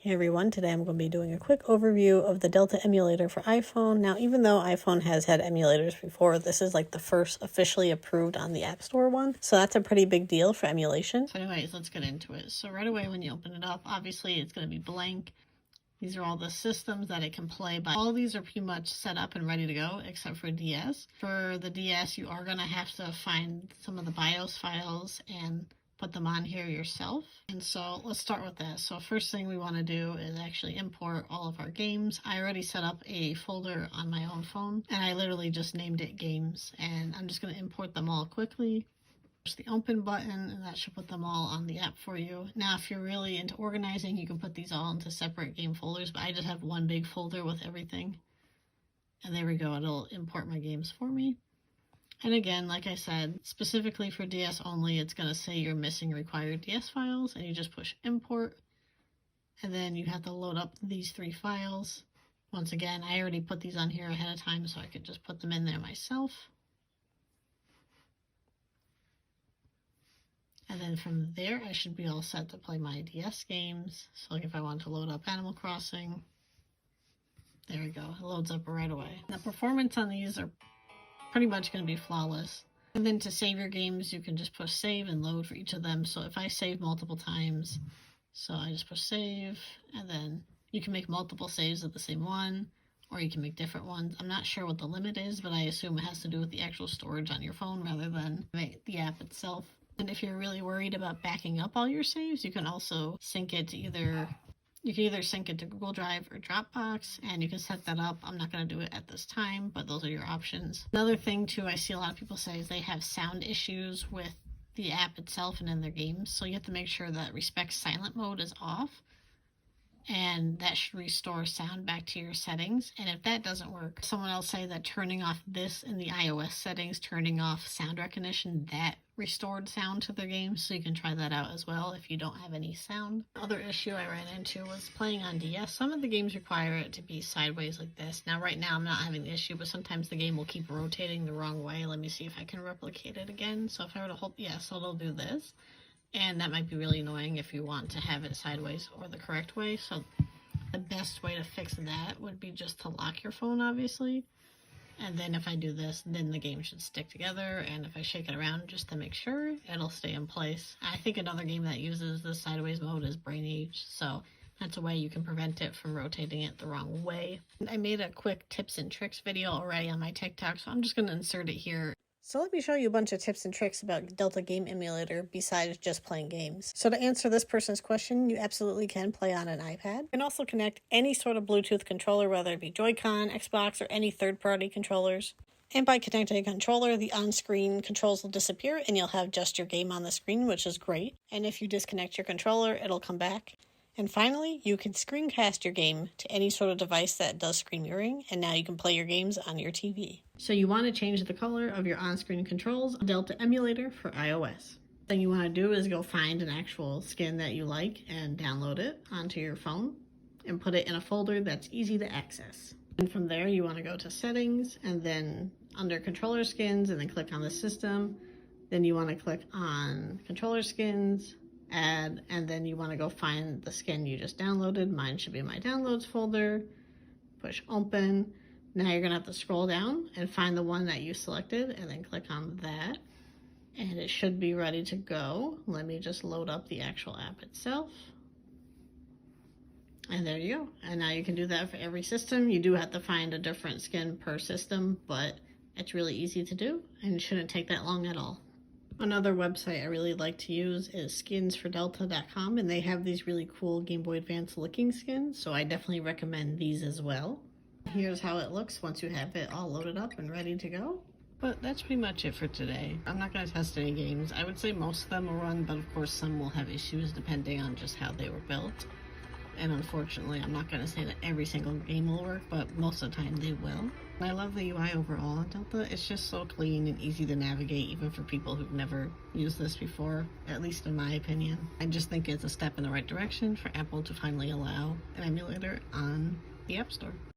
Hey everyone, today I'm going to be doing a quick overview of the Delta emulator for iPhone. Now, even though iPhone has had emulators before, this is like the first officially approved on the App Store one. So that's a pretty big deal for emulation. So anyways, let's get into it. So right away when you open it up, obviously it's going to be blank. These are all the systems that it can play by. All these are pretty much set up and ready to go except for DS. For the DS, you are going to have to find some of the BIOS files and put them on here yourself. And so let's start with that. So first thing we want to do is actually import all of our games. I already set up a folder on my own phone and I literally just named it games, and I'm just going to import them all quickly. Push the open button and that should put them all on the app for you. Now if you're really into organizing, you can put these all into separate game folders, but I just have one big folder with everything. And there we go, it'll import my games for me. And again, like I said, specifically for DS only, it's going to say you're missing required DS files, and you just push import. And then you have to load up these 3 files. Once again, I already put these on here ahead of time, so I could just put them in there myself. And then from there, I should be all set to play my DS games. So like if I want to load up Animal Crossing, there we go, it loads up right away. The performance on these are pretty much going to be flawless. And then to save your games, you can just push save and load for each of them. So if I save multiple times, so I just push save, and then you can make multiple saves of the same one, or you can make different ones. I'm not sure what the limit is, but I assume it has to do with the actual storage on your phone rather than the app itself. And if you're really worried about backing up all your saves, you can also sync it to either sync it to Google Drive or Dropbox, and you can set that up. I'm not going to do it at this time, but those are your options. Another thing too, I see a lot of people say is they have sound issues with the app itself and in their games. So you have to make sure that respect silent mode is off, and that should restore sound back to your settings. And if that doesn't work, someone else say that turning off this in the iOS settings, turning off sound recognition, that restored sound to their games, so you can try that out as well if you don't have any sound. Other issue I ran into was playing on DS. Some of the games require it to be sideways like this. Now right now I'm not having the issue, but sometimes the game will keep rotating the wrong way. Let me see if I can replicate it again. So if I were to hold, yeah, so it'll do this. And that might be really annoying if you want to have it sideways or the correct way. So the best way to fix that would be just to lock your phone, obviously. And then if I do this, then the game should stick together. And if I shake it around just to make sure, it'll stay in place. I think another game that uses the sideways mode is Brain Age. So that's a way you can prevent it from rotating it the wrong way. I made a quick tips and tricks video already on my TikTok, so I'm just going to insert it here. So let me show you a bunch of tips and tricks about Delta Game Emulator besides just playing games. So to answer this person's question, you absolutely can play on an iPad. You can also connect any sort of Bluetooth controller, whether it be Joy-Con, Xbox, or any third-party controllers. And by connecting a controller, the on-screen controls will disappear and you'll have just your game on the screen, which is great. And if you disconnect your controller, it'll come back. And finally, you can screencast your game to any sort of device that does screen mirroring, and now you can play your games on your TV. So you want to change the color of your on-screen controls, Delta emulator for iOS. Thing you want to do is go find an actual skin that you like and download it onto your phone and put it in a folder that's easy to access. And from there, you want to go to settings and then under controller skins and then click on the system. Then you want to click on controller skins, add, and then you want to go find the skin you just downloaded. Mine should be in my downloads folder. Push open. Now you're gonna have to scroll down and find the one that you selected and then click on that, and it should be ready to go. Let me just load up the actual app itself, and there you go. And now you can do that for every system. You do have to find a different skin per system, but it's really easy to do and it shouldn't take that long at all. Another website I really like to use is skinsfordelta.com, and they have these really cool Game Boy Advance looking skins, so I definitely recommend these as well. Here's how it looks once you have it all loaded up and ready to go. But that's pretty much it for today. I'm not going to test any games. I would say most of them will run, but of course some will have issues depending on just how they were built. And unfortunately, I'm not going to say that every single game will work, but most of the time they will. I love the UI overall on Delta. It's just so clean and easy to navigate, even for people who've never used this before, at least in my opinion. I just think it's a step in the right direction for Apple to finally allow an emulator on the App Store.